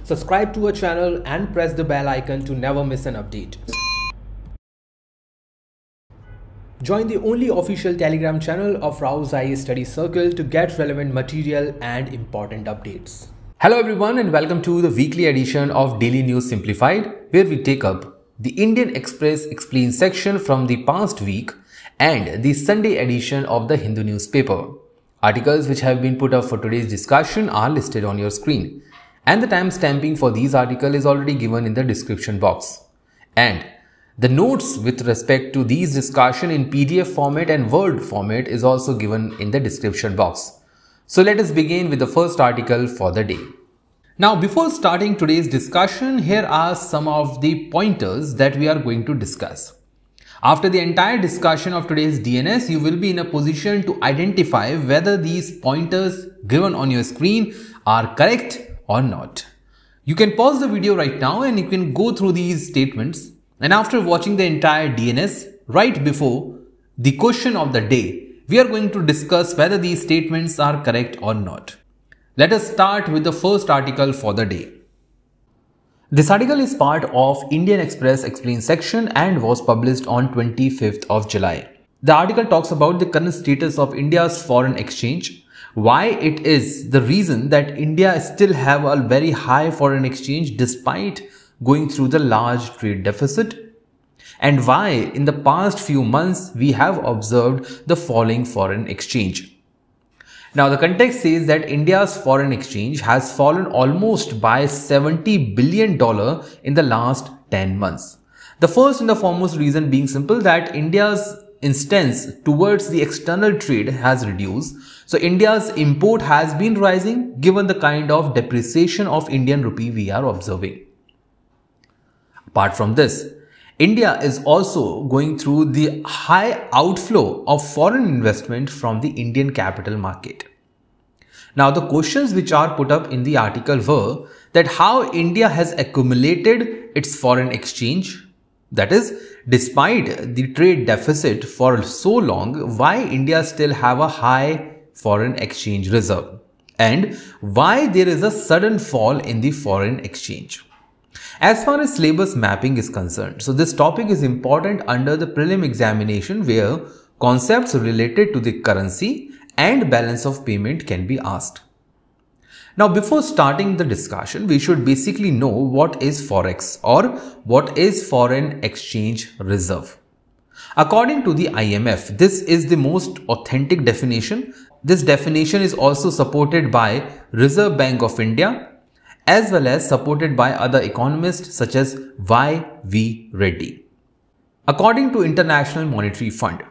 Subscribe to our channel and press the bell icon to never miss an update. Join the only official Telegram channel of Rao's IAS Study Circle to get relevant material and important updates. Hello everyone and welcome to the weekly edition of Daily News Simplified, where we take up the Indian Express Explains section from the past week and the Sunday edition of the Hindu newspaper. Articles which have been put up for today's discussion are listed on your screen, and the time stamping for these articles is already given in the description box. And the notes with respect to these discussion in PDF format and Word format is also given in the description box. So let us begin with the first article for the day. Now, before starting today's discussion, here are some of the pointers that we are going to discuss. After the entire discussion of today's DNS, you will be in a position to identify whether these pointers given on your screen are correct or not. You can pause the video right now and you can go through these statements, and after watching the entire DNS, right before the question of the day, we are going to discuss whether these statements are correct or not. Let us start with the first article for the day. This article is part of Indian Express Explains section and was published on 25th of July. The article talks about the current status of India's foreign exchange, why it is the reason that India still have a very high foreign exchange despite going through the large trade deficit, and why in the past few months we have observed the falling foreign exchange. Now, the context says that India's foreign exchange has fallen almost by $70 billion in the last 10 months. The first and the foremost reason being simple, that India's instance towards the external trade has reduced. So India's import has been rising given the kind of depreciation of Indian rupee we are observing. Apart from this, India is also going through the high outflow of foreign investment from the Indian capital market. Now, the questions which are put up in the article were that how India has accumulated its foreign exchange, that is, despite the trade deficit for so long, why India still have a high foreign exchange reserve, and why there is a sudden fall in the foreign exchange. As far as syllabus mapping is concerned, so this topic is important under the prelim examination where concepts related to the currency and balance of payment can be asked. Now, before starting the discussion, we should basically know what is Forex or what is foreign exchange reserve. According to the IMF, this is the most authentic definition. This definition is also supported by Reserve Bank of India, as well as supported by other economists such as Y.V. Reddy. According to International Monetary Fund,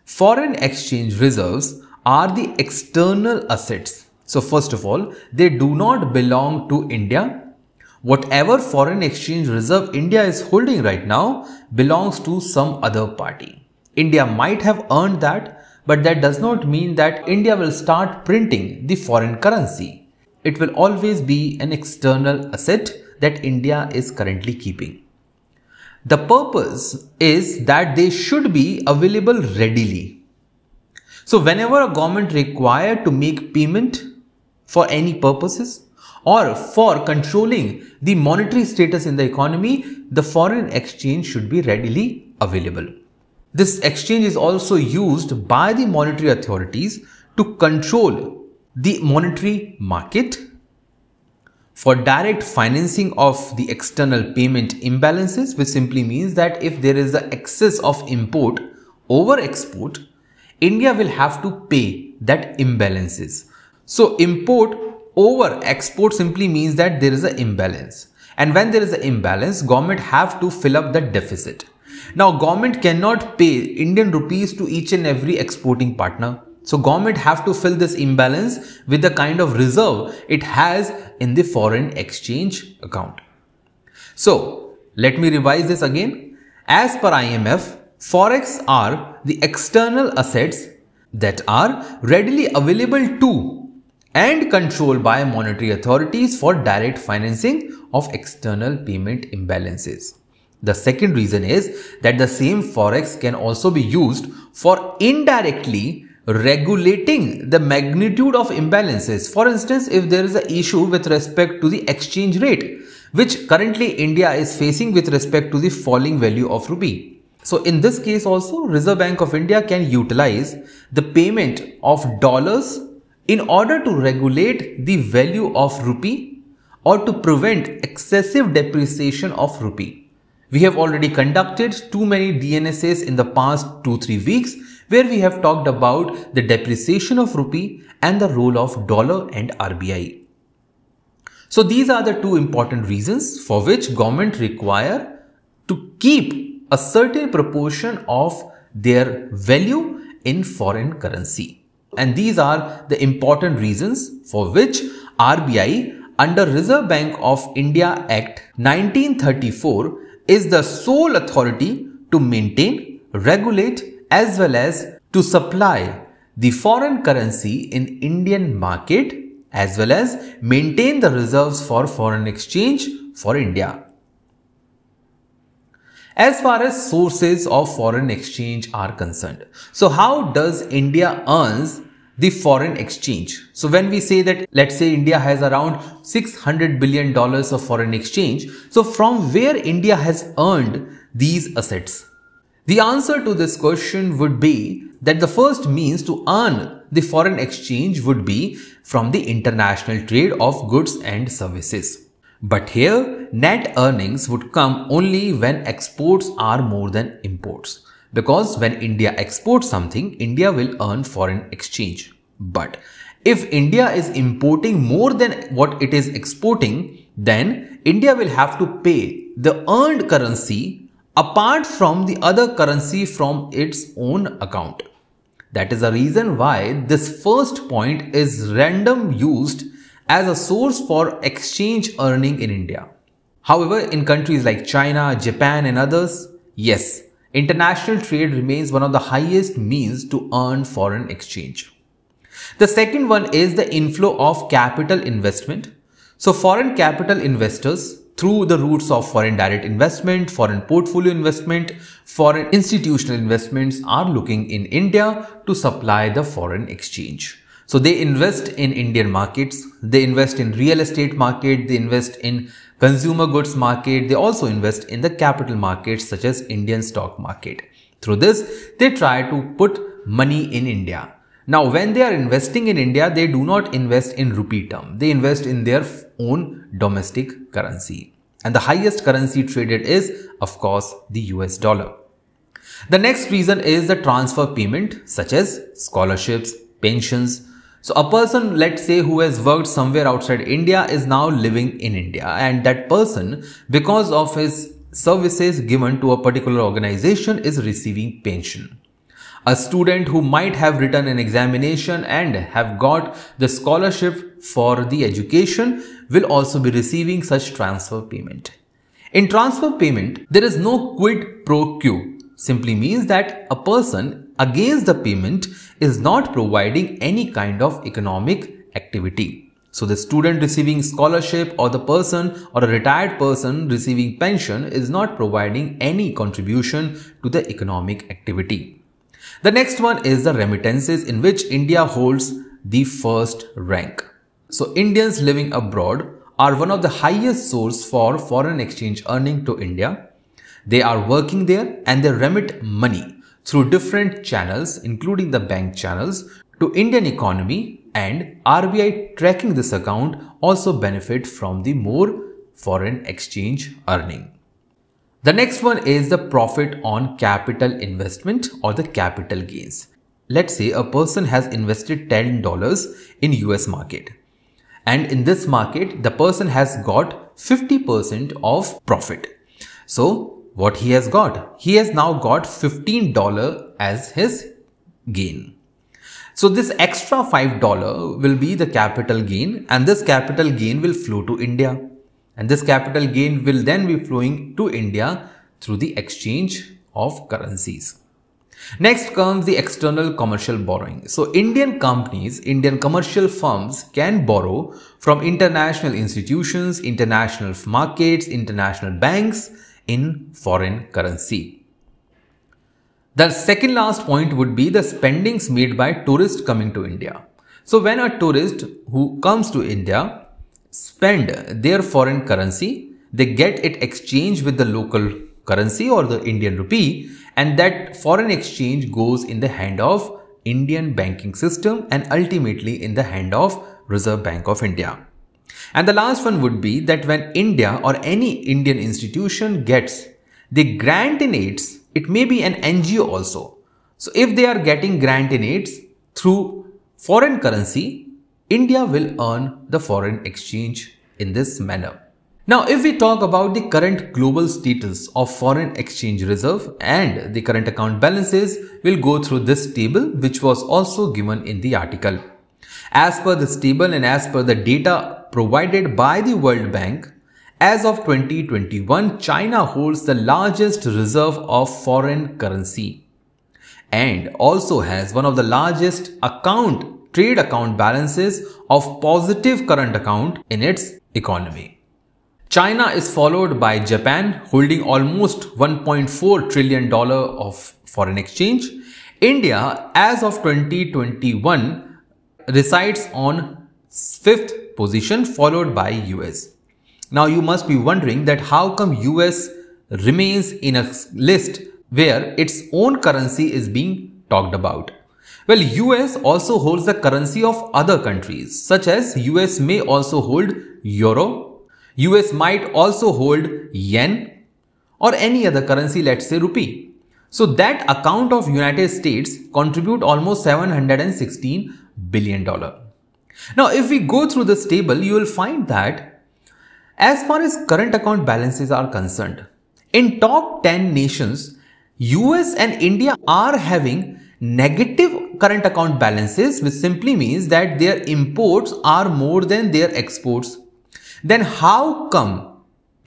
foreign exchange reserves are the external assets. So first of all, they do not belong to India. Whatever foreign exchange reserve India is holding right now belongs to some other party. India might have earned that, but that does not mean that India will start printing the foreign currency. It will always be an external asset that India is currently keeping. The purpose is that they should be available readily. So whenever a government required to make payment for any purposes or for controlling the monetary status in the economy, the foreign exchange should be readily available. This exchange is also used by the monetary authorities to control the monetary market, for direct financing of the external payment imbalances, which simply means that if there is an excess of import over export, India will have to pay that imbalances. So import over export simply means that there is an imbalance, and when there is an imbalance, government have to fill up the deficit. Now, government cannot pay Indian rupees to each and every exporting partner. So government have to fill this imbalance with the kind of reserve it has in the foreign exchange account. So let me revise this again. As per IMF, Forex are the external assets that are readily available to and controlled by monetary authorities for direct financing of external payment imbalances. The second reason is that the same Forex can also be used for indirectly regulating the magnitude of imbalances. For instance, if there is an issue with respect to the exchange rate, which currently India is facing with respect to the falling value of rupee. So in this case also, Reserve Bank of India can utilize the payment of dollars in order to regulate the value of rupee or to prevent excessive depreciation of rupee. We have already conducted too many DNSs in the past 2-3 weeks where we have talked about the depreciation of rupee and the role of dollar and RBI. So these are the two important reasons for which government require to keep a certain proportion of their value in foreign currency. And these are the important reasons for which RBI under Reserve Bank of India Act 1934 is the sole authority to maintain, regulate as well as to supply the foreign currency in Indian market as well as maintain the reserves for foreign exchange for India. As far as sources of foreign exchange are concerned, so how does India earns the foreign exchange? So when we say that, let's say India has around $600 billion of foreign exchange, so from where India has earned these assets? The answer to this question would be that the first means to earn the foreign exchange would be from the international trade of goods and services. But here, net earnings would come only when exports are more than imports. Because when India exports something, India will earn foreign exchange. But if India is importing more than what it is exporting, then India will have to pay the earned currency apart from the other currency from its own account. That is the reason why this first point is random used as a source for exchange earning in India. However, in countries like China, Japan and others, yes, international trade remains one of the highest means to earn foreign exchange. The second one is the inflow of capital investment. So foreign capital investors through the routes of foreign direct investment, foreign portfolio investment, foreign institutional investments are looking in India to supply the foreign exchange. So they invest in Indian markets, they invest in real estate market, they invest in consumer goods market, they also invest in the capital markets such as Indian stock market. Through this, they try to put money in India. Now, when they are investing in India, they do not invest in rupee term. They invest in their own domestic currency. And the highest currency traded is, of course, the US dollar. The next reason is the transfer payment such as scholarships, pensions. So a person, let's say, who has worked somewhere outside India is now living in India, and that person, because of his services given to a particular organization, is receiving pension. A student who might have written an examination and have got the scholarship for the education will also be receiving such transfer payment. In transfer payment, there is no quid pro quo. Simply means that a person against the payment is not providing any kind of economic activity. So the student receiving scholarship or the person or a retired person receiving pension is not providing any contribution to the economic activity. The next one is the remittances, in which India holds the first rank. So Indians living abroad are one of the highest source for foreign exchange earning to India. They are working there and they remit money through different channels, including the bank channels, to Indian economy, and RBI tracking this account also benefit from the more foreign exchange earning. The next one is the profit on capital investment or the capital gains. Let's say a person has invested $10 in US market, and in this market the person has got 50% of profit. So what he has got? He has now got $15 as his gain. So this extra $5 will be the capital gain, and this capital gain will flow to India. And this capital gain will then be flowing to India through the exchange of currencies. Next comes the external commercial borrowing. So Indian companies, Indian commercial firms can borrow from international institutions, international markets, international banks in foreign currency. The second last point would be the spendings made by tourists coming to India. So when a tourist who comes to India spend their foreign currency, they get it exchanged with the local currency or the Indian rupee, and that foreign exchange goes in the hand of Indian banking system and ultimately in the hand of Reserve Bank of India. And the last one would be that when India or any Indian institution gets the grant in aids, it may be an NGO also. So if they are getting grant in aids through foreign currency, India will earn the foreign exchange in this manner. Now, if we talk about the current global status of foreign exchange reserve and the current account balances, we'll go through this table, which was also given in the article. As per this table and as per the data provided by the World Bank, as of 2021, China holds the largest reserve of foreign currency and also has one of the largest trade account balances of positive current account in its economy. China is followed by Japan, holding almost $1.4 trillion of foreign exchange. India, as of 2021, resides on 5th position, followed by US. Now you must be wondering that how come US remains in a list where its own currency is being talked about. Well, US also holds the currency of other countries, such as US may also hold Euro, US might also hold Yen or any other currency, let's say rupee. So that account of United States contribute almost $716 billion. Now if we go through this table, you will find that as far as current account balances are concerned, in top 10 nations, US and India are having negative current account balances, which simply means that their imports are more than their exports. Then how come,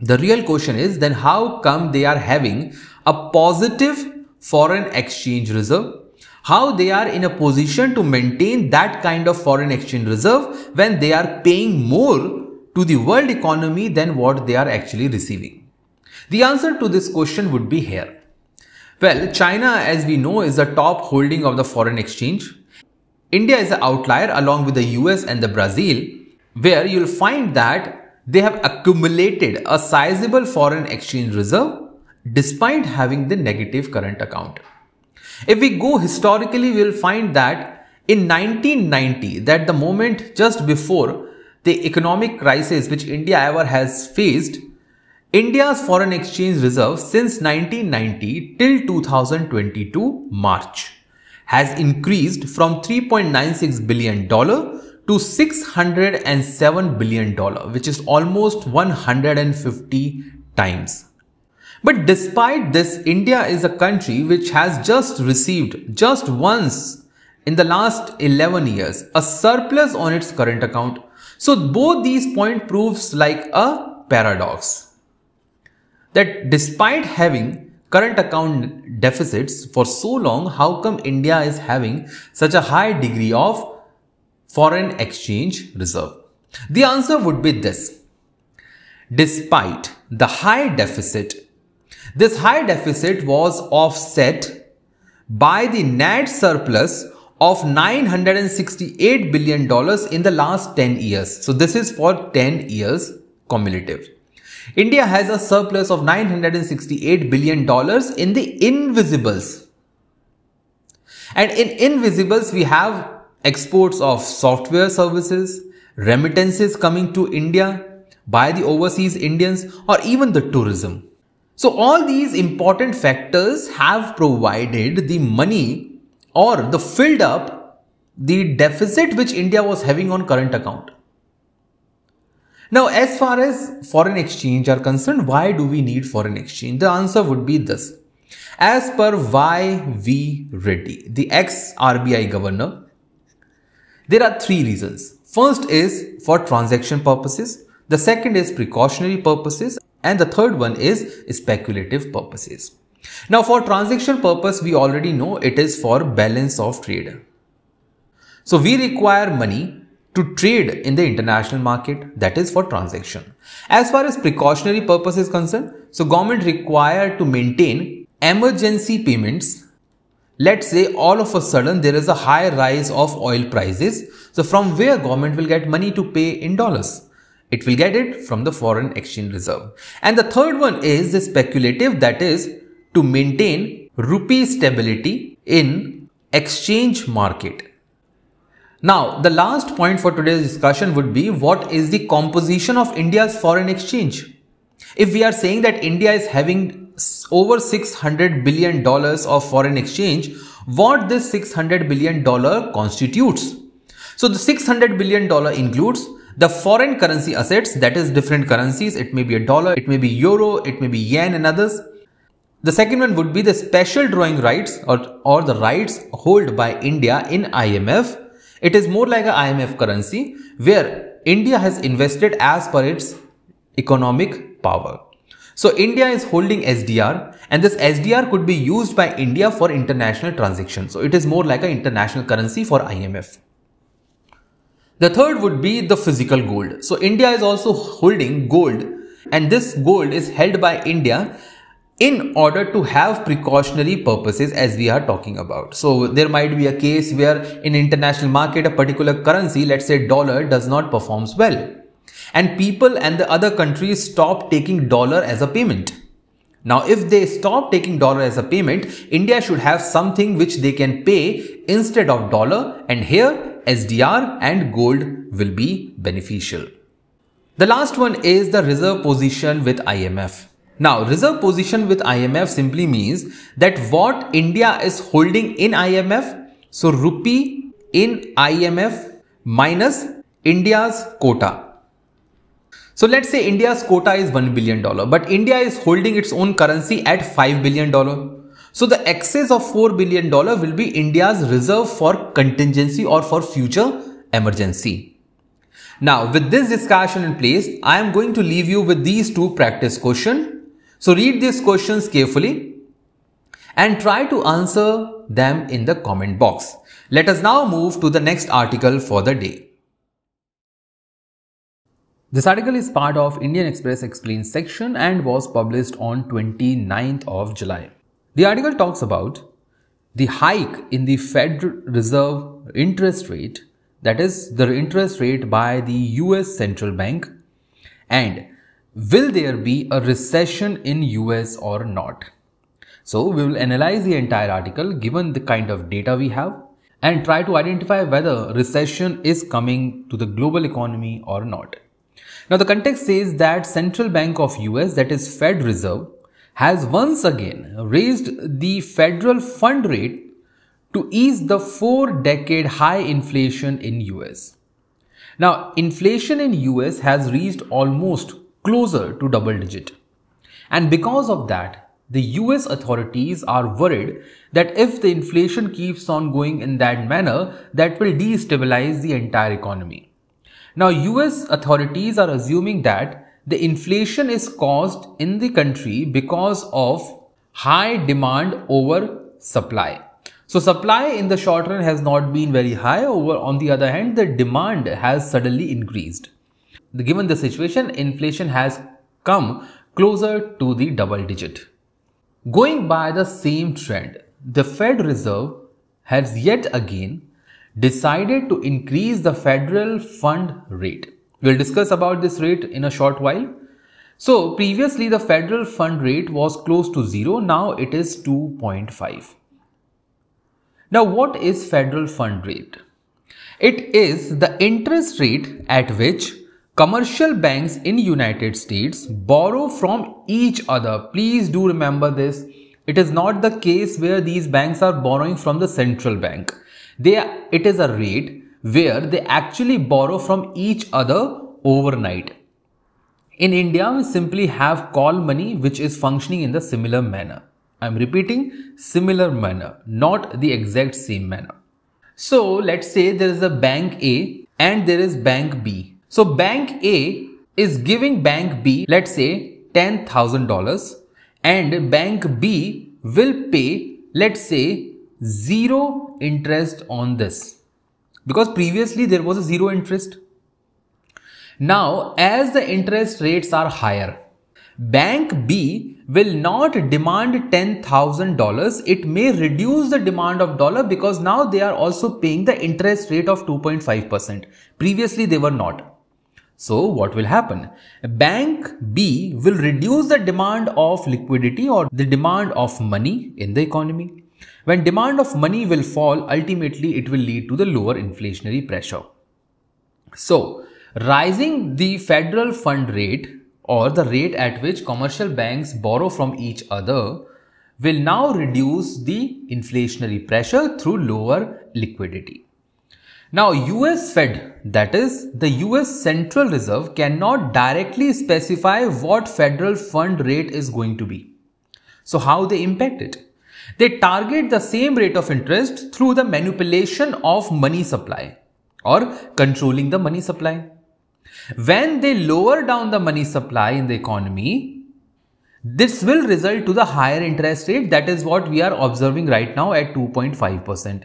the real question is, then how come they are having a positive foreign exchange reserve? How they are in a position to maintain that kind of foreign exchange reserve when they are paying more to the world economy than what they are actually receiving? The answer to this question would be here. Well, China, as we know, is the top holding of the foreign exchange. India is an outlier along with the US and the Brazil, where you'll find that they have accumulated a sizable foreign exchange reserve despite having the negative current account. If we go historically, we'll find that in 1990, that the moment just before the economic crisis which India ever has faced, India's foreign exchange reserve since 1990 till 2022 March has increased from $3.96 billion to $607 billion, which is almost 150 times. But despite this, India is a country which has just received just once in the last 11 years a surplus on its current account. So both these points proves like a paradox, that despite having current account deficits for so long, how come India is having such a high degree of foreign exchange reserve? The answer would be this. Despite the high deficit, this high deficit was offset by the net surplus of $968 billion in the last 10 years. So this is for 10 years cumulative. India has a surplus of $968 billion in the invisibles. And in invisibles, we have exports of software services, remittances coming to India by the overseas Indians, or even the tourism. So all these important factors have provided the money or the filled up the deficit which India was having on current account. Now, as far as foreign exchange are concerned, why do we need foreign exchange? The answer would be this. As per Y.V. Reddy, the ex-RBI governor, there are three reasons. First is for transaction purposes. The second is precautionary purposes. And the third one is speculative purposes. Now, for transaction purpose, we already know it is for balance of trade. So we require money to trade in the international market, that is for transaction. As far as precautionary purpose is concerned, so government required to maintain emergency payments let's say all of a sudden there is a high rise of oil prices. So from where government will get money to pay in dollars? It will get it from the foreign exchange reserve. And the third one is the speculative, that is to maintain rupee stability in exchange market. Now, the last point for today's discussion would be, what is the composition of India's foreign exchange? If we are saying that India is having over $600 billion of foreign exchange, what this $600 billion constitutes? So the $600 billion includes the foreign currency assets, that is different currencies. It may be a dollar, it may be euro, it may be yen and others. The second one would be the special drawing rights or the rights held by India in IMF. It is more like an IMF currency where India has invested as per its economic power. So India is holding SDR, and this SDR could be used by India for international transactions. So it is more like an international currency for IMF. The third would be the physical gold. So India is also holding gold, and this gold is held by India in order to have precautionary purposes, as we are talking about. So there might be a case where in international market a particular currency, let's say dollar, does not performs well, and people and the other countries stop taking dollar as a payment. Now if they stop taking dollar as a payment, India should have something which they can pay instead of dollar, and here SDR and gold will be beneficial. The last one is the reserve position with IMF. Now, reserve position with IMF simply means that what India is holding in IMF, so rupee in IMF minus India's quota. So let's say India's quota is $1 billion, but India is holding its own currency at $5 billion. So the excess of $4 billion will be India's reserve for contingency or for future emergency. Now, with this discussion in place, I am going to leave you with these two practice questions. So read these questions carefully and try to answer them in the comment box. Let us now move to the next article for the day. This article is part of Indian Express Explains section and was published on 29th of July. The article talks about the hike in the Federal Reserve interest rate, that is the interest rate by the US Central Bank, and will there be a recession in US or not? So we will analyze the entire article given the kind of data we have and try to identify whether recession is coming to the global economy or not. Now the context says that Central Bank of US, that is Fed Reserve, has once again raised the federal fund rate to ease the 4-decade high inflation in US. Now inflation in US has reached almost closer to double digit, and because of that the US authorities are worried that if the inflation keeps on going in that manner, that will destabilize the entire economy. Now US authorities are assuming that the inflation is caused in the country because of high demand over supply. So supply in the short run has not been very high, on the other hand the demand has suddenly increased. Given the situation, inflation has come closer to the double digit. Going by the same trend, the Fed Reserve has yet again decided to increase the federal fund rate. We'll discuss about this rate in a short while. So previously the federal fund rate was close to 0, now it is 2.5. Now what is federal fund rate? It is the interest rate at which commercial banks in United States borrow from each other. Please do remember this. It is not the case where these banks are borrowing from the central bank. It is a rate where they actually borrow from each other overnight. In India, we simply have call money which is functioning in the similar manner. I am repeating, similar manner, not the exact same manner. So let's say there is a bank A and there is bank B. So bank A is giving bank B, let's say $10,000, and bank B will pay, let's say, 0 interest on this, because previously there was a 0 interest. Now as the interest rates are higher, Bank B will not demand $10,000. It may reduce the demand of dollar because now they are also paying the interest rate of 2.5%. Previously they were not. So what will happen? Bank B will reduce the demand of liquidity or the demand of money in the economy. When demand of money will fall, ultimately it will lead to the lower inflationary pressure. So rising the federal fund rate or the rate at which commercial banks borrow from each other will now reduce the inflationary pressure through lower liquidity. Now, US Fed, that is the US Central Reserve, cannot directly specify what federal fund rate is going to be. So how they impact it? They target the same rate of interest through the manipulation of money supply or controlling the money supply. When they lower down the money supply in the economy, this will result to the higher interest rate. That is what we are observing right now at 2.5%.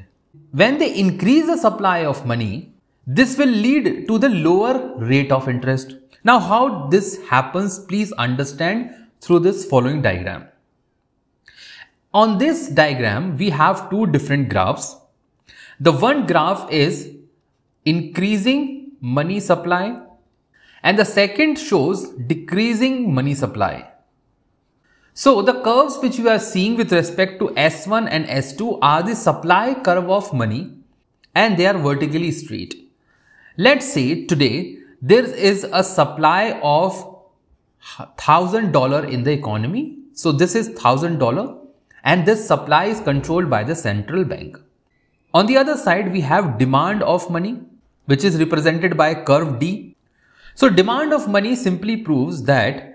When they increase the supply of money, this will lead to the lower rate of interest. Now, how this happens, please understand through this following diagram. On this diagram, we have two different graphs. The one graph is increasing money supply, and the second shows decreasing money supply. So the curves which you are seeing with respect to S1 and S2 are the supply curve of money and they are vertically straight. Let's say today there is a supply of $1,000 in the economy. So this is $1,000 and this supply is controlled by the central bank. On the other side, we have demand of money, which is represented by curve D. So demand of money simply proves that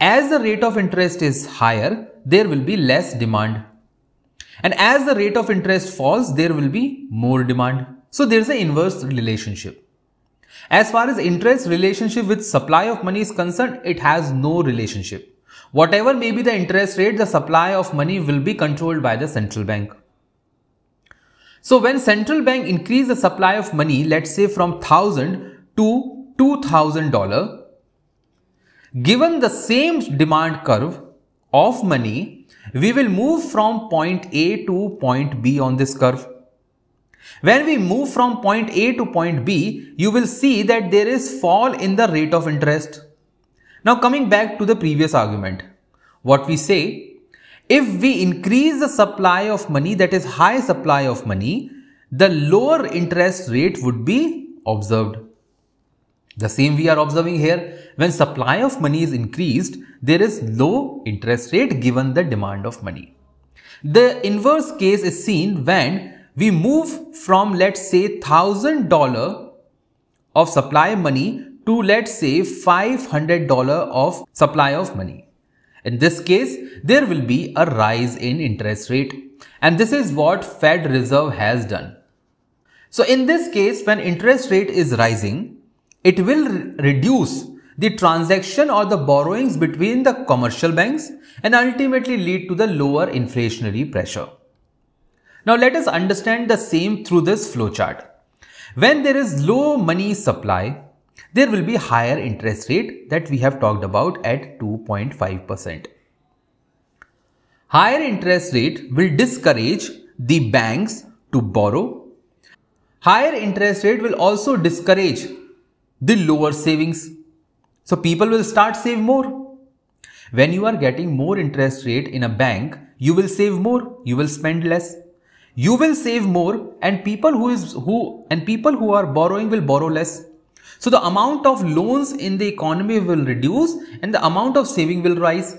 as the rate of interest is higher, there will be less demand. And as the rate of interest falls, there will be more demand. So there is an inverse relationship. As far as interest relationship with supply of money is concerned, it has no relationship. Whatever may be the interest rate, the supply of money will be controlled by the central bank. So when central bank increase the supply of money, let's say from $1,000 to $2,000, given the same demand curve of money, we will move from point A to point B on this curve. When we move from point A to point B, you will see that there is fall in the rate of interest. Now coming back to the previous argument, what we say, if we increase the supply of money, that is high supply of money, the lower interest rate would be observed. The same we are observing here. When supply of money is increased, there is low interest rate given the demand of money. The inverse case is seen when we move from, let's say, $1,000 of supply money to, let's say, $500 of supply of money. In this case, there will be a rise in interest rate. And this is what Fed Reserve has done. So in this case, when interest rate is rising, it will reduce the transaction or the borrowings between the commercial banks and ultimately lead to the lower inflationary pressure. Now let us understand the same through this flowchart. When there is low money supply, there will be higher interest rate that we have talked about at 2.5%. Higher interest rate will discourage the banks to borrow. Higher interest rate will also discourage the lower savings. So people will start save more. When you are getting more interest rate in a bank, you will save more, you will spend less. You will save more and people who are borrowing will borrow less. So the amount of loans in the economy will reduce and the amount of saving will rise.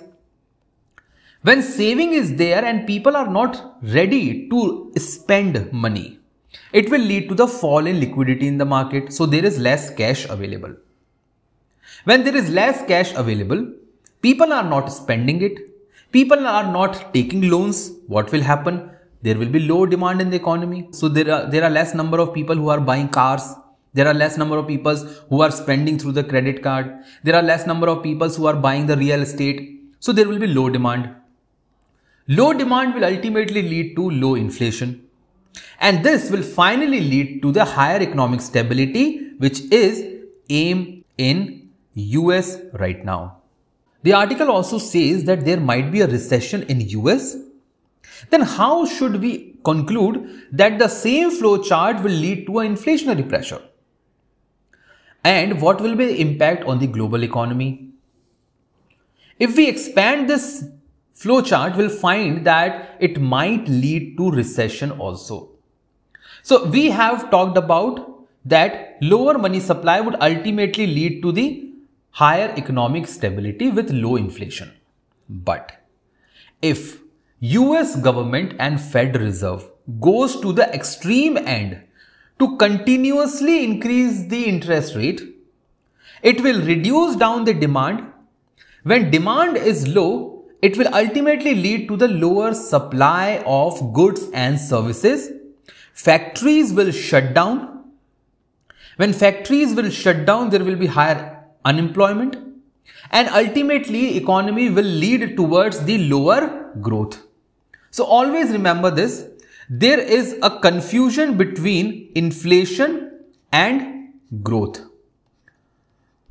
When saving is there and people are not ready to spend money, it will lead to the fall in liquidity in the market. So there is less cash available. When there is less cash available, people are not spending it. People are not taking loans. What will happen? There will be low demand in the economy. So there are less number of people who are buying cars. There are less number of people who are spending through the credit card. There are less number of people who are buying the real estate. So there will be low demand. Low demand will ultimately lead to low inflation. And this will finally lead to the higher economic stability, which is aim in US right now. The article also says that there might be a recession in US. Then how should we conclude that the same flow chart will lead to an inflationary pressure? And what will be the impact on the global economy? If we expand this flow chart, we'll find that it might lead to recession also. So we have talked about that lower money supply would ultimately lead to the higher economic stability with low inflation. But if US government and Fed Reserve goes to the extreme end to continuously increase the interest rate, it will reduce down the demand. When demand is low, it will ultimately lead to the lower supply of goods and services. Factories will shut down. When factories will shut down, there will be higher unemployment, and ultimately economy will lead towards the lower growth. So always remember this. There is a confusion between inflation and growth.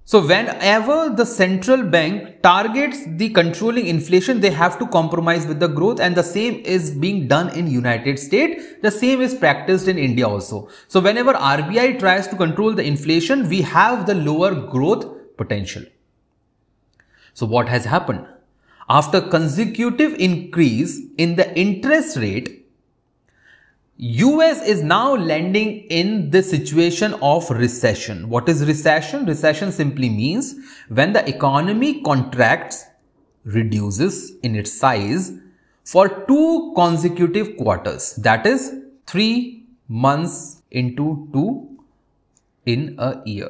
So whenever the central bank targets the controlling inflation, they have to compromise with the growth, and the same is being done in United States. The same is practiced in India also. So whenever RBI tries to control the inflation, we have the lower growth potential. So what has happened? After consecutive increase in the interest rate, US is now landing in the situation of recession. What is recession? Recession simply means when the economy contracts, reduces in its size for 2 consecutive quarters. That is 3 months into 2 in a year.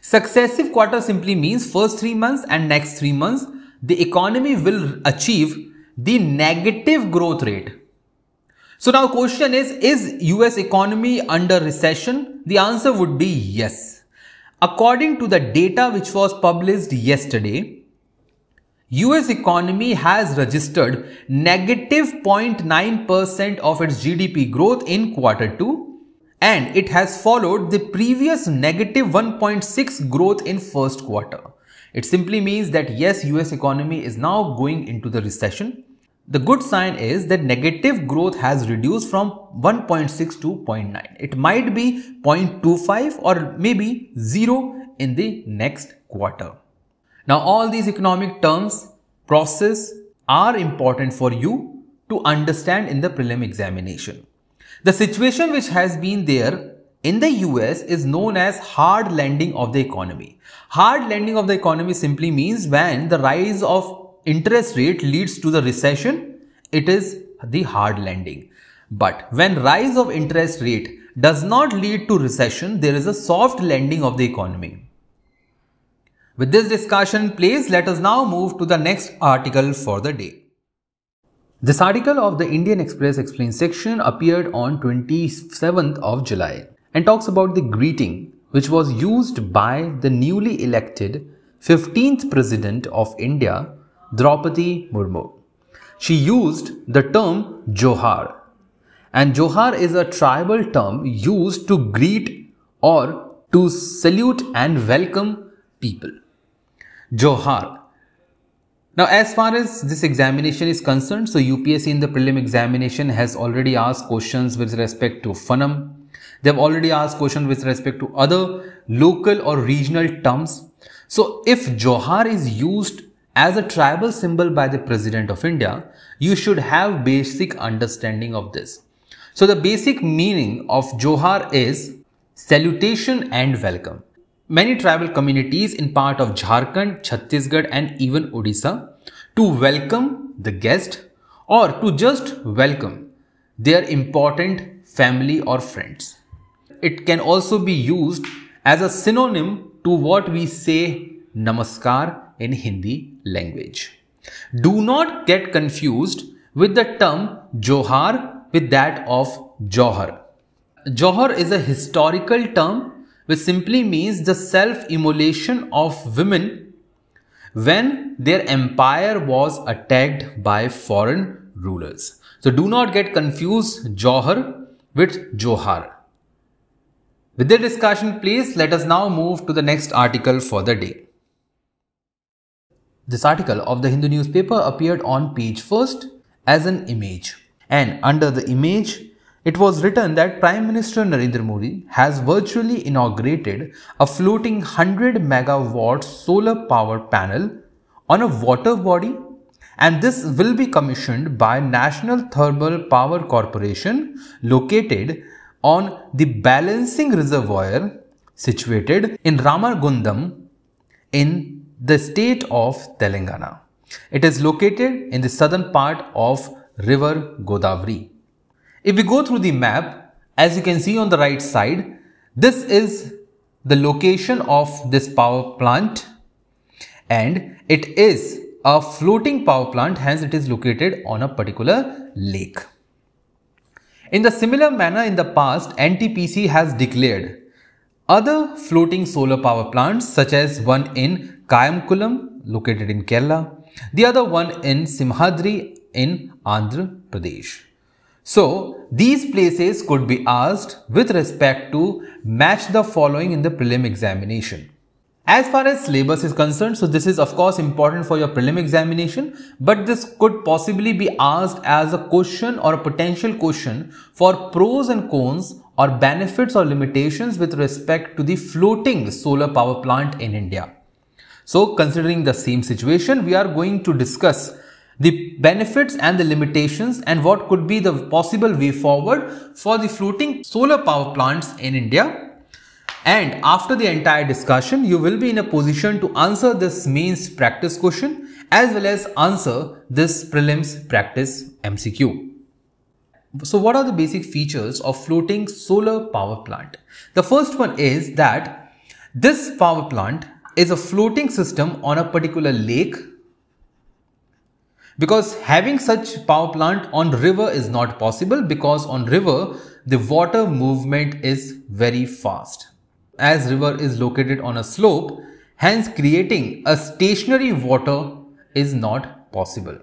Successive quarter simply means first 3 months and next 3 months, the economy will achieve the negative growth rate. So now question is US economy under recession? The answer would be yes. According to the data which was published yesterday, US economy has registered negative 0.9% of its GDP growth in quarter 2, and it has followed the previous negative 1.6 growth in first quarter. It simply means that yes, US economy is now going into the recession. The good sign is that negative growth has reduced from 1.6 to 0.9. It might be 0.25 or maybe 0 in the next quarter. Now all these economic terms, process are important for you to understand in the prelim examination. The situation which has been there in the US is known as hard landing of the economy. Hard landing of the economy simply means when the rise of interest rate leads to the recession, it is the hard landing. But when rise of interest rate does not lead to recession, there is a soft landing of the economy. With this discussion, please let us now move to the next article for the day. This article of the Indian Express Explained section appeared on 27th of July and talks about the greeting which was used by the newly elected 15th President of India, Draupadi Murmu. She used the term Johar, and Johar is a tribal term used to greet or to salute and welcome people. Johar. Now as far as this examination is concerned, so UPSC in the prelim examination has already asked questions with respect to Phanam. They have already asked questions with respect to other local or regional terms. So if Johar is used as a tribal symbol by the President of India, you should have basic understanding of this. So the basic meaning of Johar is salutation and welcome. Many tribal communities in part of Jharkhand, Chhattisgarh and even Odisha to welcome the guest or to just welcome their important family or friends. It can also be used as a synonym to what we say Namaskar in Hindi language. Do not get confused with the term Johar with that of Johar. Johar is a historical term which simply means the self-immolation of women when their empire was attacked by foreign rulers. So do not get confused Johar with Johar. With the discussion, please let us now move to the next article for the day. This article of the Hindu newspaper appeared on page first as an image, and under the image it was written that Prime Minister Narendra Modi has virtually inaugurated a floating 100 megawatt solar power panel on a water body, and this will be commissioned by National Thermal Power Corporation located on the balancing reservoir situated in Ramagudam in the state of Telangana. It is located in the southern part of river Godavari. If we go through the map, as you can see on the right side, this is the location of this power plant, and it is a floating power plant, hence it is located on a particular lake. In the similar manner, in the past, NTPC has declared other floating solar power plants such as one in Kayamkulam located in Kerala, the other one in Simhadri in Andhra Pradesh. So these places could be asked with respect to match the following in the prelim examination. As far as syllabus is concerned, so this is of course important for your prelim examination, but this could possibly be asked as a question or a potential question for pros and cons or benefits or limitations with respect to the floating solar power plant in India. So considering the same situation, we are going to discuss the benefits and the limitations and what could be the possible way forward for the floating solar power plants in India. And after the entire discussion, you will be in a position to answer this mains practice question as well as answer this prelims practice MCQ. So what are the basic features of floating solar power plant? The first one is that this power plant is a floating system on a particular lake, because having such power plant on river is not possible, because on river the water movement is very fast. As river is located on a slope, hence creating a stationary water is not possible.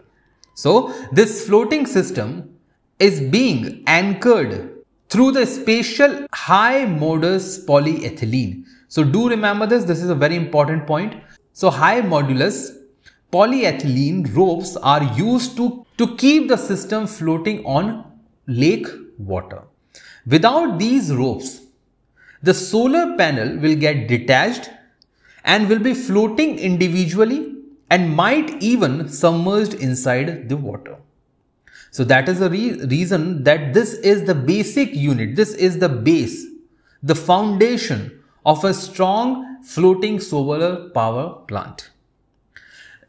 So this floating system is being anchored through the special high modulus polyethylene. So do remember this is a very important point. So high modulus polyethylene ropes are used to keep the system floating on lake water. Without these ropes, the solar panel will get detached and will be floating individually and might even submerged inside the water. So that is the reason that this is the basic unit, this is the base, the foundation of a strong floating solar power plant.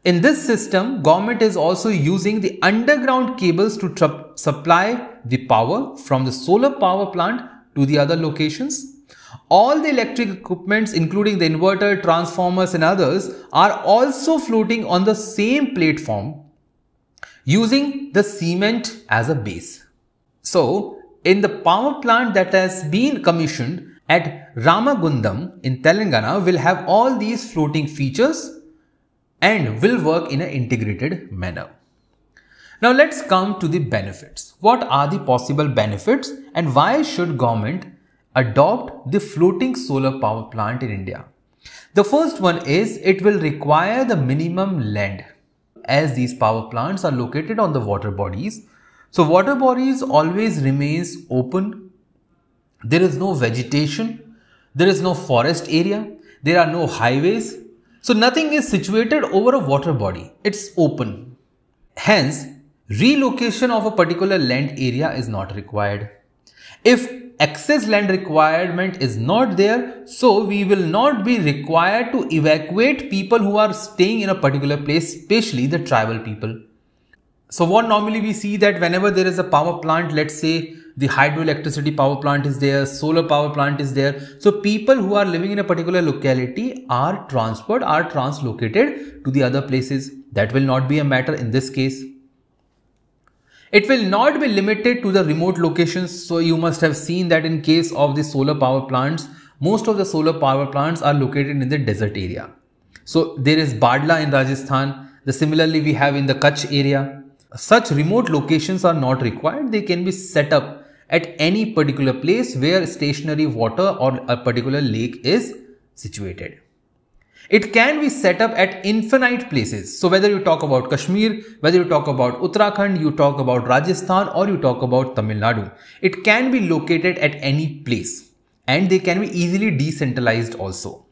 In this system, government is also using the underground cables to supply the power from the solar power plant to the other locations. All the electric equipments, including the inverter, transformers and others, are also floating on the same platform using the cement as a base. So, in the power plant that has been commissioned at Ramagudam in Telangana will have all these floating features and will work in an integrated manner. Now let's come to the benefits. What are the possible benefits and why should government adopt the floating solar power plant in India? The first one is it will require the minimum land, as these power plants are located on the water bodies. So water bodies always remains open. There is no vegetation, there is no forest area, there are no highways. So nothing is situated over a water body, it's open. Hence, relocation of a particular land area is not required. If excess land requirement is not there, so we will not be required to evacuate people who are staying in a particular place, especially the tribal people. So what normally we see that whenever there is a power plant, let's say the hydroelectricity power plant is there, solar power plant is there. So people who are living in a particular locality are transferred, are translocated to the other places. That will not be a matter in this case. It will not be limited to the remote locations. So you must have seen that in case of the solar power plants, most of the solar power plants are located in the desert area. So there is Badla in Rajasthan. Similarly, we have in the Kutch area. Such remote locations are not required. They can be set up at any particular place where stationary water or a particular lake is situated. It can be set up at infinite places. So whether you talk about Kashmir, whether you talk about Uttarakhand, you talk about Rajasthan, or you talk about Tamil Nadu, it can be located at any place and they can be easily decentralized also.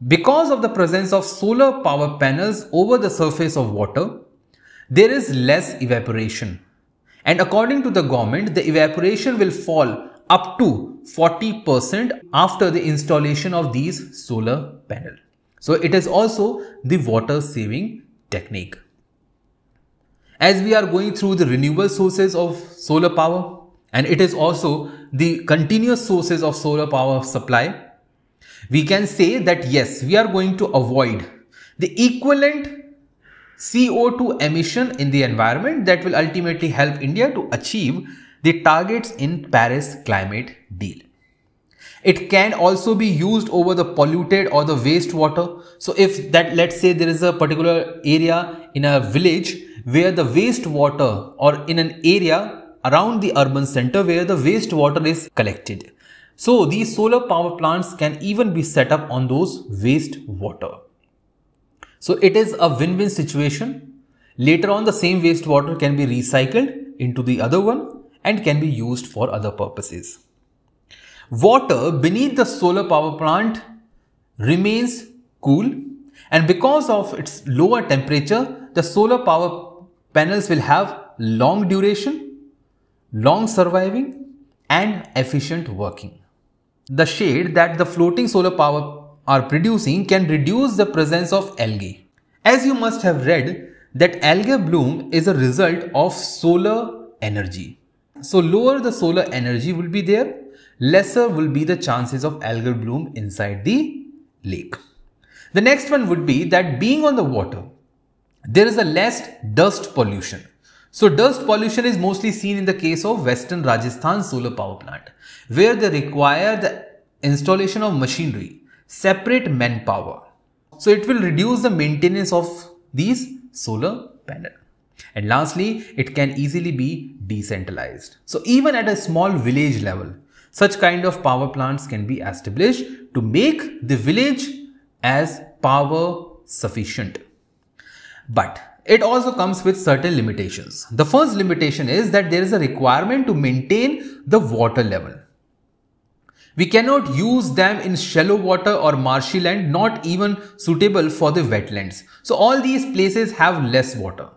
Because of the presence of solar power panels over the surface of water, there is less evaporation. And according to the government, the evaporation will fall up to 40% after the installation of these solar panels. So it is also the water saving technique. As we are going through the renewable sources of solar power, and it is also the continuous sources of solar power supply, we can say that yes, we are going to avoid the equivalent CO2 emission in the environment that will ultimately help India to achieve the targets in Paris Climate Deal. It can also be used over the polluted or the wastewater. So if that, let's say there is a particular area in a village where the wastewater, or in an area around the urban center where the wastewater is collected. So these solar power plants can even be set up on those wastewater. So it is a win-win situation. Later on, the same wastewater can be recycled into the other one and can be used for other purposes. Water beneath the solar power plant remains cool, and because of its lower temperature, the solar power panels will have long duration, long surviving and efficient working. The shade that the floating solar power are producing can reduce the presence of algae. As you must have read that algae bloom is a result of solar energy. So lower the solar energy will be there, lesser will be the chances of algal bloom inside the lake. The next one would be that being on the water, there is a less dust pollution. So dust pollution is mostly seen in the case of Western Rajasthan solar power plant, where they require the installation of machinery, separate manpower. So it will reduce the maintenance of these solar panels. And lastly, it can easily be decentralized. So even at a small village level, such kind of power plants can be established to make the village as power sufficient. But it also comes with certain limitations. The first limitation is that there is a requirement to maintain the water level. We cannot use them in shallow water or marshy land, not even suitable for the wetlands. So all these places have less water.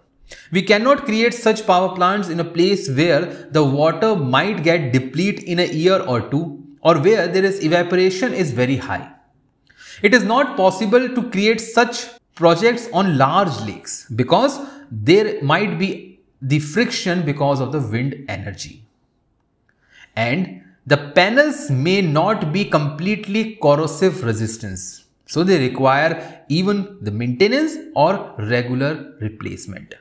We cannot create such power plants in a place where the water might get depleted in a year or two, or where there is evaporation is very high. It is not possible to create such projects on large lakes because there might be the friction because of the wind energy. And the panels may not be completely corrosive resistance. So they require even the maintenance or regular replacement,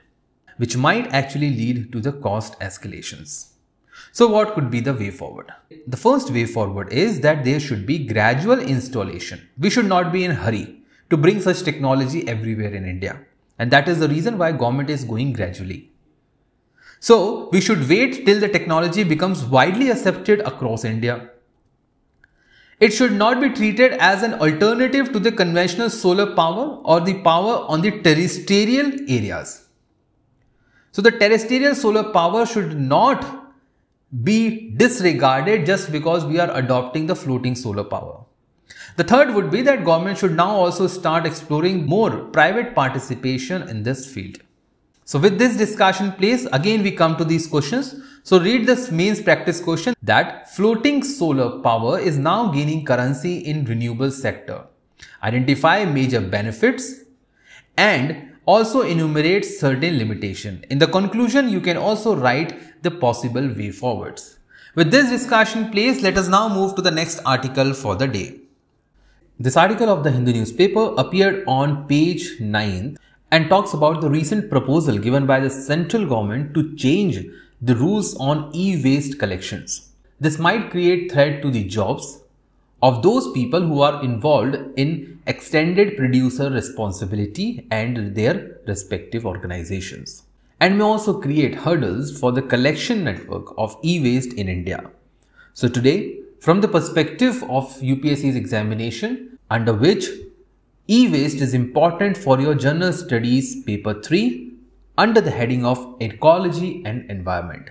which might actually lead to the cost escalations. So what could be the way forward? The first way forward is that there should be gradual installation. We should not be in a hurry to bring such technology everywhere in India. And that is the reason why government is going gradually. So we should wait till the technology becomes widely accepted across India. It should not be treated as an alternative to the conventional solar power or the power on the terrestrial areas. So the terrestrial solar power should not be disregarded just because we are adopting the floating solar power. The third would be that government should now also start exploring more private participation in this field. So with this discussion place, again we come to these questions. So read this mains practice question that floating solar power is now gaining currency in renewable sector. Identify major benefits and also enumerate certain limitation. In the conclusion, you can also write the possible way forwards. With this discussion place, let us now move to the next article for the day. This article of the Hindu newspaper appeared on page 9 and talks about the recent proposal given by the central government to change the rules on e-waste collections. This might create threat to the jobs of those people who are involved in extended producer responsibility and their respective organizations, and may also create hurdles for the collection network of e-waste in India. So today, from the perspective of UPSC's examination, under which E-waste is important for your General Studies Paper 3 under the heading of Ecology and Environment.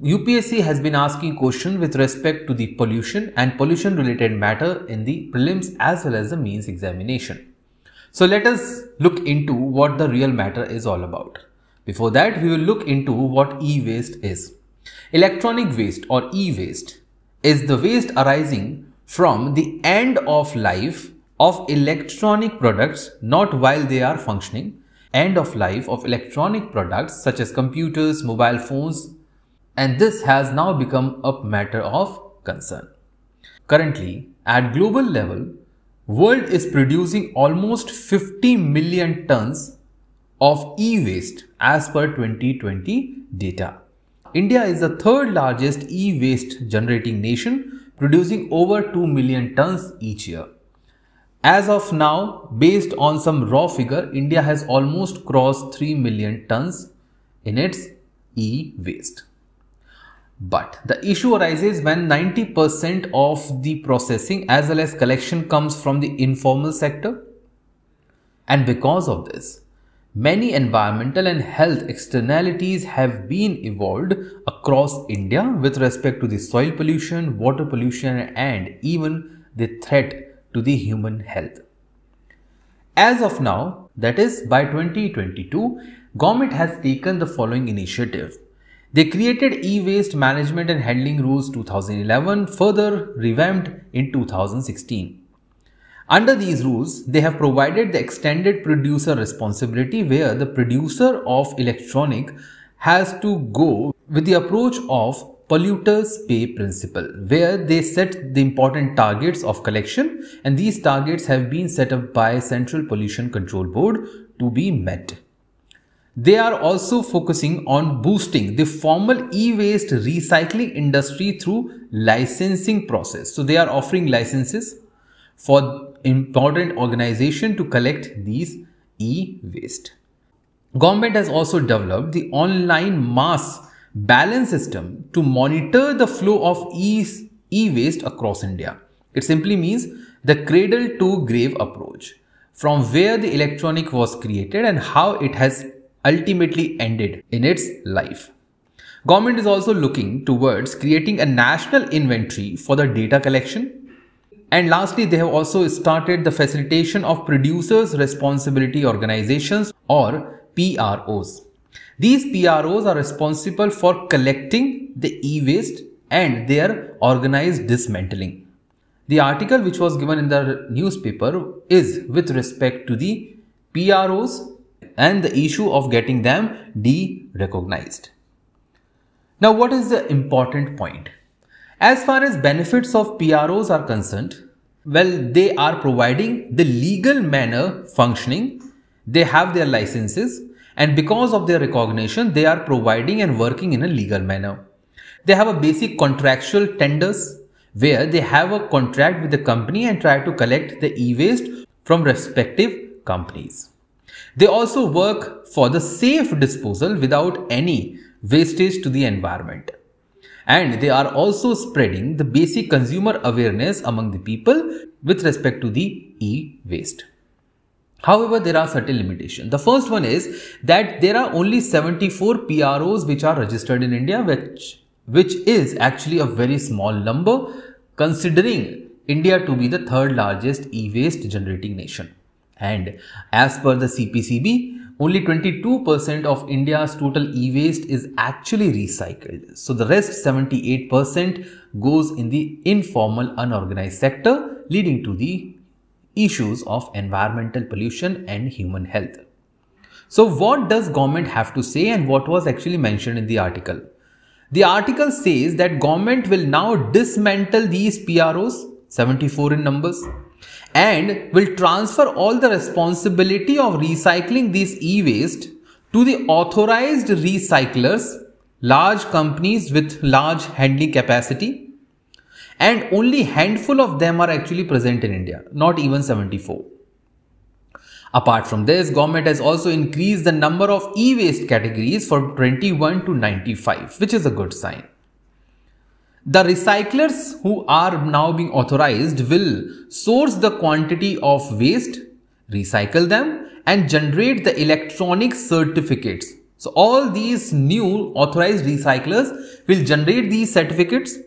UPSC has been asking questions with respect to the pollution and pollution related matter in the prelims as well as the mains examination. So let us look into what the real matter is all about. Before that, we will look into what e-waste is. Electronic waste or e-waste is the waste arising from the end of life of electronic products not while they are functioning, end of life of electronic products such as computers, mobile phones, and this has now become a matter of concern. Currently, at global level, world is producing almost 50 million tons of e-waste as per 2020 data. India is the third largest e-waste generating nation, producing over 2 million tons each year. As of now, based on some raw figure, India has almost crossed 3 million tons in its e-waste. But the issue arises when 90% of the processing as well as collection comes from the informal sector. And because of this, many environmental and health externalities have been evolved across India with respect to the soil pollution, water pollution, and even the threat to the human health. As of now, that is by 2022, government has taken the following initiative. They created e-waste management and handling rules 2011, further revamped in 2016. Under these rules, they have provided the extended producer responsibility where the producer of electronic has to go with the approach of polluters pay principle, where they set the important targets of collection, and these targets have been set up by Central Pollution Control Board to be met. They are also focusing on boosting the formal e-waste recycling industry through licensing process. So they are offering licenses for important organizations to collect these e-waste. Government has also developed the online mass balance system to monitor the flow of e-waste across India. It simply means the cradle to grave approach, from where the electronic was created and how it has ultimately ended in its life. Government is also looking towards creating a national inventory for the data collection. And lastly, they have also started the facilitation of producers responsibility organizations or PROs. These PROs are responsible for collecting the e-waste and their organized dismantling. The article which was given in the newspaper is with respect to the PROs and the issue of getting them de-recognized. Now, what is the important point? As far as benefits of PROs are concerned, well, they are providing the legal manner functioning. They have their licenses, and because of their recognition, they are providing and working in a legal manner. They have a basic contractual tenders where they have a contract with the company and try to collect the e-waste from respective companies. They also work for the safe disposal without any wastage to the environment. And they are also spreading the basic consumer awareness among the people with respect to the e-waste. However, there are certain limitations. The first one is that there are only 74 PROs which are registered in India, which is actually a very small number considering India to be the third largest e-waste generating nation. And as per the CPCB, only 22% of India's total e-waste is actually recycled. So the rest 78% goes in the informal unorganized sector, leading to the issues of environmental pollution and human health. So what does government have to say and what was actually mentioned in the article? The article says that government will now dismantle these PROs, 74 in numbers, and will transfer all the responsibility of recycling this e-waste to the authorized recyclers, large companies with large handling capacity, and only handful of them are actually present in India, not even 74. Apart from this, government has also increased the number of e-waste categories from 21 to 95, which is a good sign. The recyclers who are now being authorized will source the quantity of waste, recycle them, and generate the electronic certificates. So all these new authorized recyclers will generate these certificates.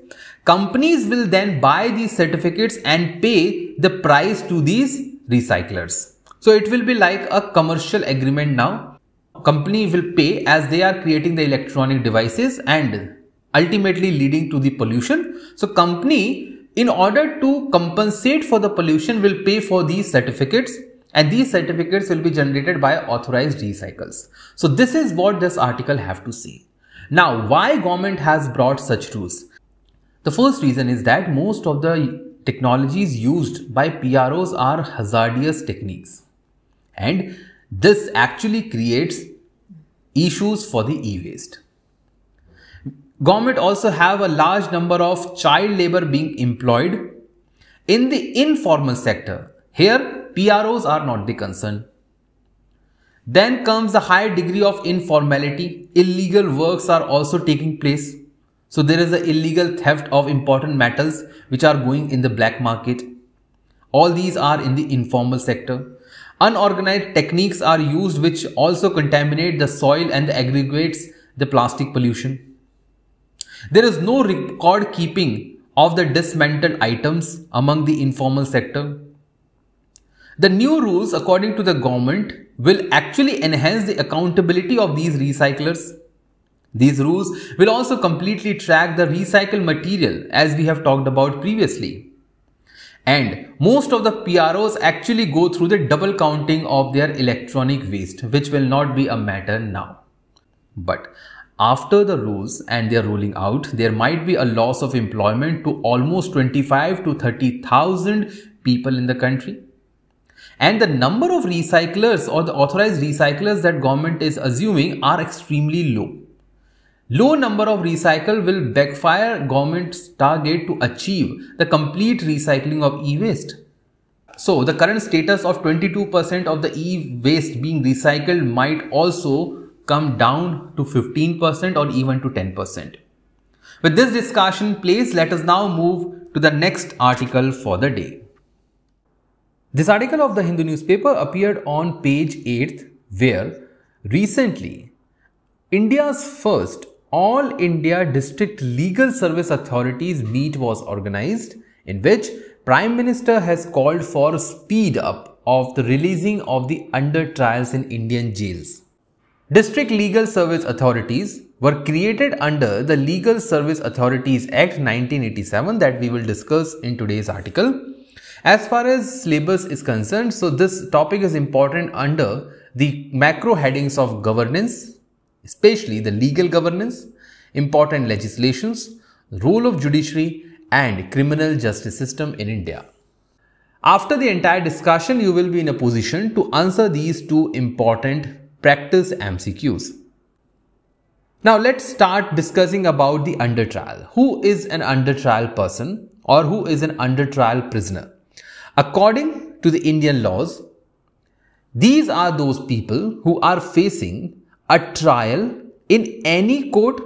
Companies will then buy these certificates and pay the price to these recyclers. So it will be like a commercial agreement now. Company will pay as they are creating the electronic devices and ultimately leading to the pollution. So company, in order to compensate for the pollution, will pay for these certificates, and these certificates will be generated by authorized recyclers. So this is what this article have to say. Now, why government has brought such rules? The first reason is that most of the technologies used by PROs are hazardous techniques, and this actually creates issues for the e-waste. Government also have a large number of child labor being employed in the informal sector. Here, PROs are not the concern. Then comes the high degree of informality. Illegal works are also taking place. So there is the illegal theft of important metals which are going in the black market. All these are in the informal sector. Unorganized techniques are used which also contaminate the soil and aggregates the plastic pollution. There is no record keeping of the dismantled items among the informal sector. The new rules, according to the government, will actually enhance the accountability of these recyclers. These rules will also completely track the recycled material, as we have talked about previously. And most of the PROs actually go through the double counting of their electronic waste, which will not be a matter now. But after the rules and their rolling out, there might be a loss of employment to almost 25 to 30,000 people in the country. And the number of recyclers or the authorized recyclers that government is assuming are extremely low. Low number of recycle will backfire government's target to achieve the complete recycling of e-waste. So the current status of 22% of the e-waste being recycled might also come down to 15% or even to 10%. With this discussion, please let us now move to the next article for the day. This article of the Hindu newspaper appeared on page 8th, where recently India's first All India District Legal Service Authorities meet was organized, in which Prime Minister has called for speed up of the releasing of the under trials in Indian jails. District Legal Service Authorities were created under the Legal Service Authorities Act 1987 that we will discuss in today's article. As far as syllabus is concerned, so this topic is important under the macro headings of governance, especially the legal governance, important legislations, role of judiciary and criminal justice system in India. After the entire discussion, you will be in a position to answer these two important practice MCQs. Now let's start discussing about the under trial. Who is an under trial person or who is an under trial prisoner? According to the Indian laws, these are those people who are facing a trial in any court,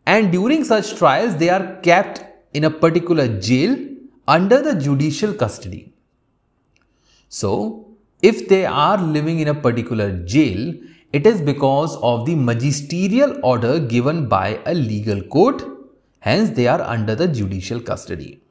and during such trials they are kept in a particular jail under the judicial custody. So, if they are living in a particular jail, it is because of the magisterial order given by a legal court, hence they are under the judicial custody.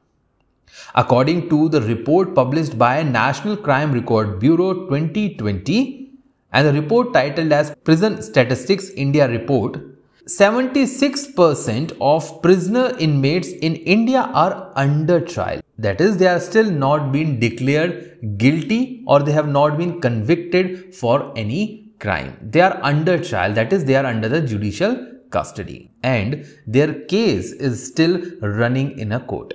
According to the report published by National Crime Record Bureau 2020 and the report titled as Prison Statistics India Report, 76% of prisoner inmates in India are under trial. That is, they are still not been declared guilty or they have not been convicted for any crime. They are under trial, that is, they are under the judicial custody and their case is still running in a court.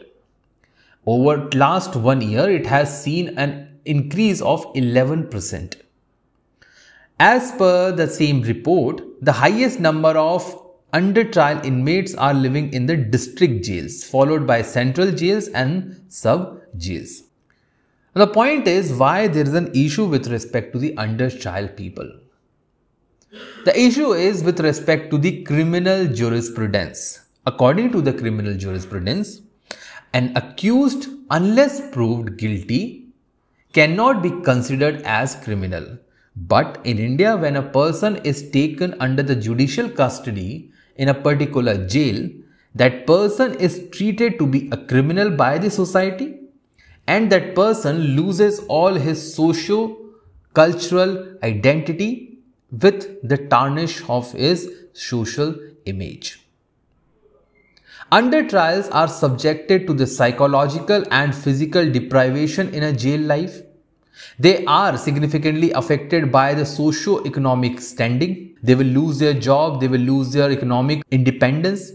Over last 1 year, it has seen an increase of 11%. As per the same report, the highest number of under trial inmates are living in the district jails, followed by central jails and sub jails. The point is why there is an issue with respect to the under trial people. The issue is with respect to the criminal jurisprudence. According to the criminal jurisprudence, an accused, unless proved guilty, cannot be considered as criminal. But in India, when a person is taken under the judicial custody in a particular jail, that person is treated to be a criminal by the society, and that person loses all his socio-cultural identity with the tarnish of his social image. Under trials are subjected to the psychological and physical deprivation in a jail life. They are significantly affected by the socio-economic standing. They will lose their job, they will lose their economic independence,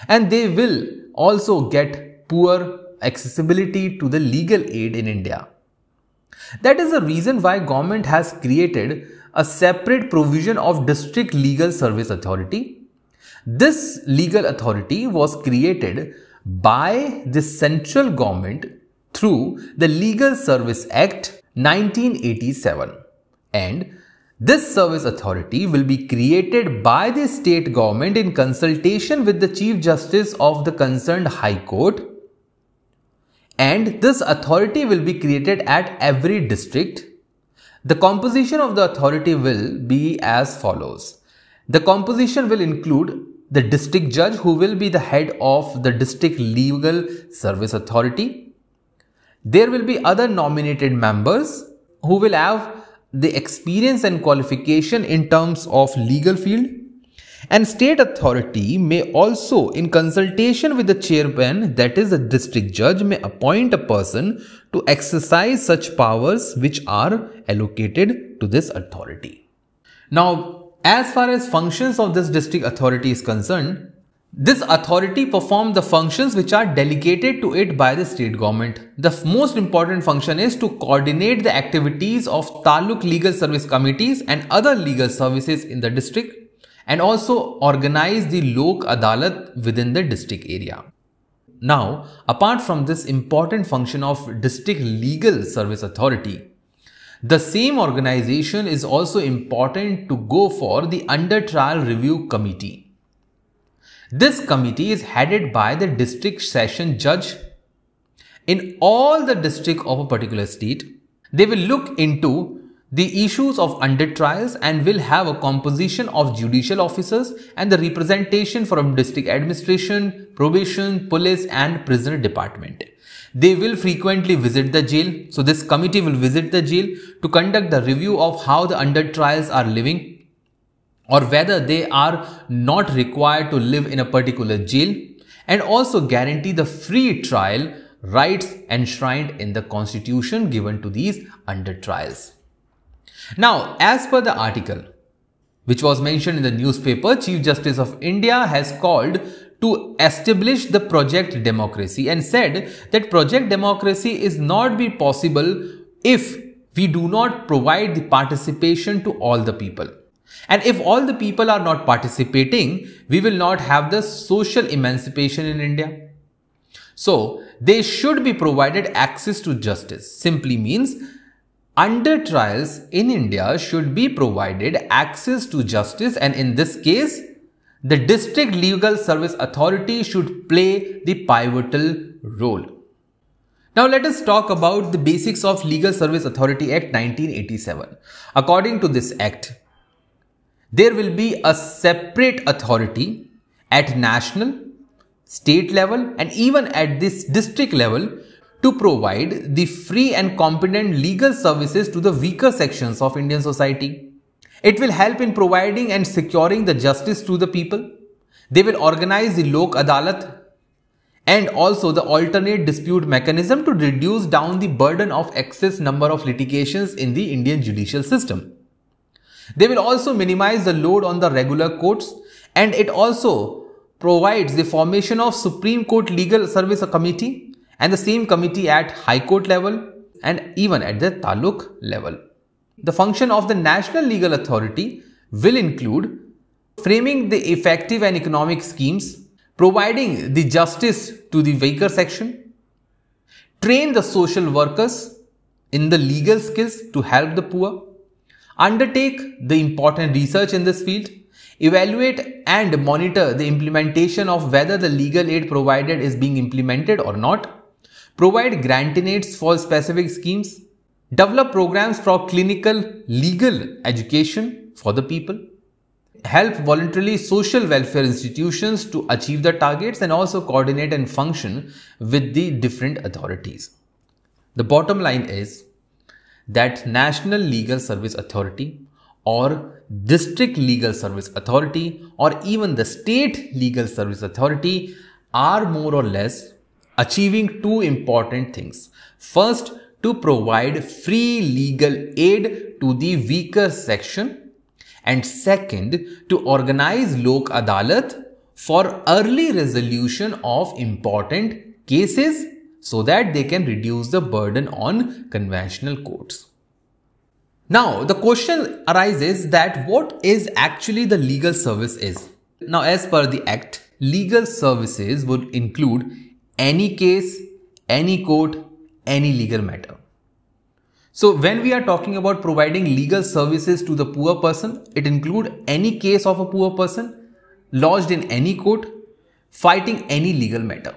and they will also get poor accessibility to the legal aid in India. That is the reason why government has created a separate provision of District Legal Service Authority. This legal authority was created by the central government through the Legal Service Act 1987, and this service authority will be created by the state government in consultation with the Chief Justice of the concerned High Court, and this authority will be created at every district. The composition of the authority will be as follows. The composition will include the district judge, who will be the head of the District Legal Service Authority. There will be other nominated members who will have the experience and qualification in terms of legal field, and state authority may also, in consultation with the chairman, that is the district judge, may appoint a person to exercise such powers which are allocated to this authority. Now, as far as functions of this district authority is concerned, this authority performs the functions which are delegated to it by the state government. The most important function is to coordinate the activities of Taluk Legal Service Committees and other legal services in the district, and also organize the Lok Adalat within the district area. Now, apart from this important function of District Legal Service Authority, the same organization is also important to go for the Under Trial Review Committee. This committee is headed by the district session judge in all the districts of a particular state. They will look into the issues of under trials and will have a composition of judicial officers and the representation from district administration, probation, police and prisoner department. They will frequently visit the jail. So this committee will visit the jail to conduct the review of how the under trials are living, or whether they are not required to live in a particular jail, and also guarantee the free trial rights enshrined in the constitution given to these under trials. Now, as per the article which was mentioned in the newspaper, Chief Justice of India has called to establish the project democracy and said that project democracy is not be possible if we do not provide the participation to all the people. And if all the people are not participating, we will not have the social emancipation in India. So, they should be provided access to justice. Simply means under trials in India should be provided access to justice, and in this case, the District Legal Service Authority should play the pivotal role. Now let us talk about the basics of Legal Service Authority Act 1987. According to this act, there will be a separate authority at national, state level and even at this district level to provide the free and competent legal services to the weaker sections of Indian society. It will help in providing and securing the justice to the people. They will organize the Lok Adalat and also the alternate dispute mechanism to reduce down the burden of excess number of litigations in the Indian judicial system. They will also minimize the load on the regular courts, and it also provides the formation of Supreme Court Legal Service Committee and the same committee at High Court level and even at the Taluk level. The function of the National Legal Authority will include framing the effective and economic schemes, providing the justice to the weaker section, train the social workers in the legal skills to help the poor, undertake the important research in this field, evaluate and monitor the implementation of whether the legal aid provided is being implemented or not, provide grantinates for specific schemes, develop programs for clinical legal education for the people, help voluntarily social welfare institutions to achieve the targets, and also coordinate and function with the different authorities. The bottom line is that National Legal Service Authority or District Legal Service Authority or even the State Legal Service Authority are more or less achieving two important things. First, to provide free legal aid to the weaker section, and second, to organize Lok Adalat for early resolution of important cases so that they can reduce the burden on conventional courts. Now, the question arises that what is actually the legal service is? Now, as per the Act, legal services would include any case, any court, any legal matter. So when we are talking about providing legal services to the poor person, it includes any case of a poor person, lodged in any court, fighting any legal matter.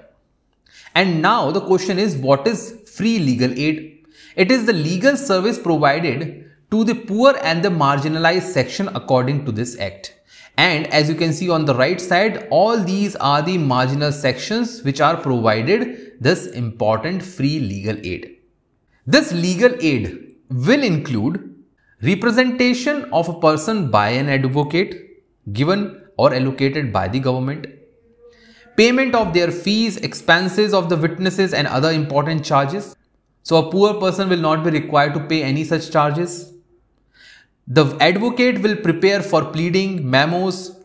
And now the question is, what is free legal aid? It is the legal service provided to the poor and the marginalized section according to this Act. And as you can see on the right side, all these are the marginal sections which are provided this important free legal aid. This legal aid will include representation of a person by an advocate given or allocated by the government, payment of their fees, expenses of the witnesses and other important charges. So a poor person will not be required to pay any such charges. The advocate will prepare for pleading, memos,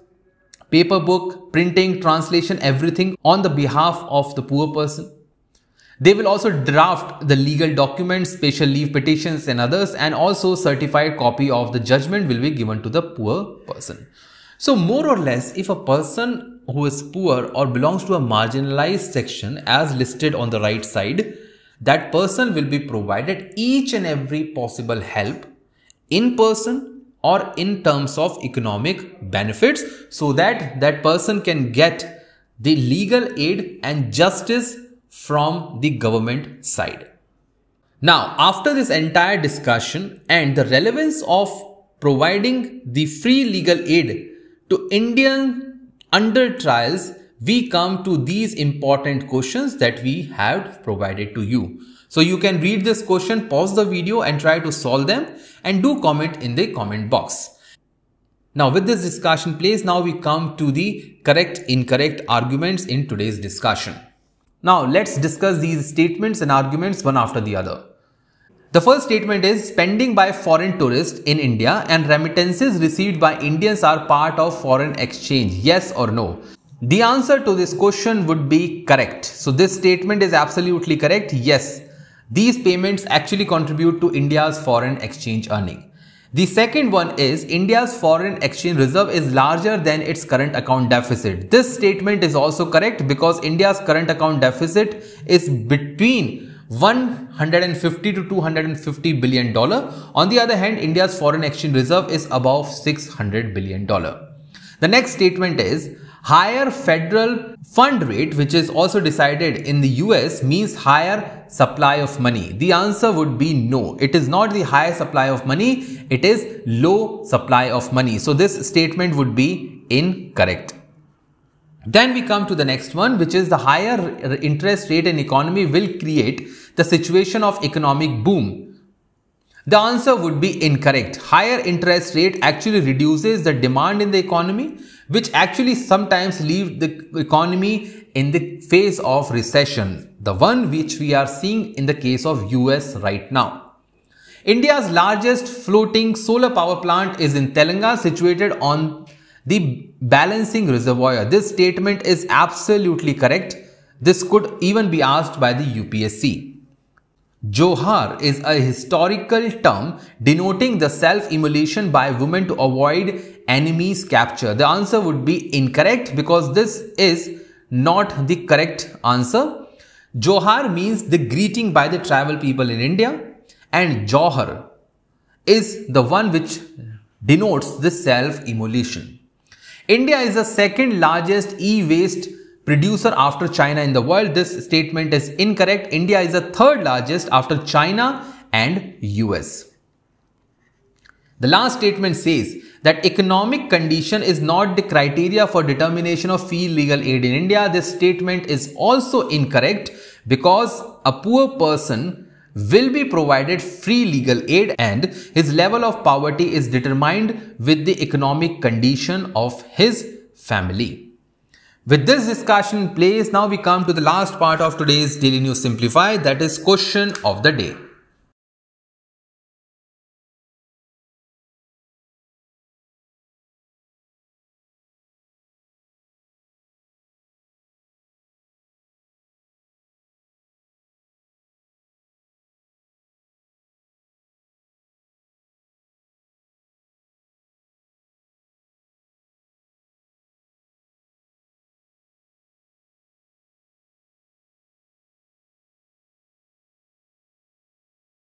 paper book, printing, translation, everything on the behalf of the poor person. They will also draft the legal documents, special leave petitions and others, and also certified copy of the judgment will be given to the poor person. So more or less, if a person who is poor or belongs to a marginalized section as listed on the right side, that person will be provided each and every possible help in person or in terms of economic benefits so that that person can get the legal aid and justice from the government side. Now, after this entire discussion and the relevance of providing the free legal aid to Indian under trials, we come to these important questions that we have provided to you. So you can read this question, pause the video and try to solve them and do comment in the comment box. Now with this discussion place, now we come to the correct, incorrect arguments in today's discussion. Now let's discuss these statements and arguments one after the other. The first statement is spending by foreign tourists in India and remittances received by Indians are part of foreign exchange. Yes or no? The answer to this question would be correct. So this statement is absolutely correct. Yes, these payments actually contribute to India's foreign exchange earning. The second one is India's foreign exchange reserve is larger than its current account deficit. This statement is also correct because India's current account deficit is between 150 to 250 billion dollar. On the other hand, India's foreign exchange reserve is above 600 billion dollar. The next statement is higher federal fund rate, which is also decided in the US, means higher supply of money. The answer would be no. It is not the high supply of money. It is low supply of money. So this statement would be incorrect. Then we come to the next one, which is the higher interest rate in economy will create the situation of economic boom. The answer would be incorrect. Higher interest rate actually reduces the demand in the economy, which actually sometimes leave the economy in the phase of recession, the one which we are seeing in the case of US right now. India's largest floating solar power plant is in Telangana, situated on the balancing reservoir. This statement is absolutely correct. This could even be asked by the UPSC. Johar is a historical term denoting the self-immolation by women to avoid enemies' capture. The answer would be incorrect because this is not the correct answer. Johar means the greeting by the tribal people in India, and Johar is the one which denotes the self-immolation. India is the second largest e-waste producer after China in the world. This statement is incorrect. India is the third largest after China and US. The last statement says that economic condition is not the criteria for determination of field legal aid in India. This statement is also incorrect because a poor person will be provided free legal aid and his level of poverty is determined with the economic condition of his family. With this discussion in place, now we come to the last part of today's Daily News Simplify, that is question of the day.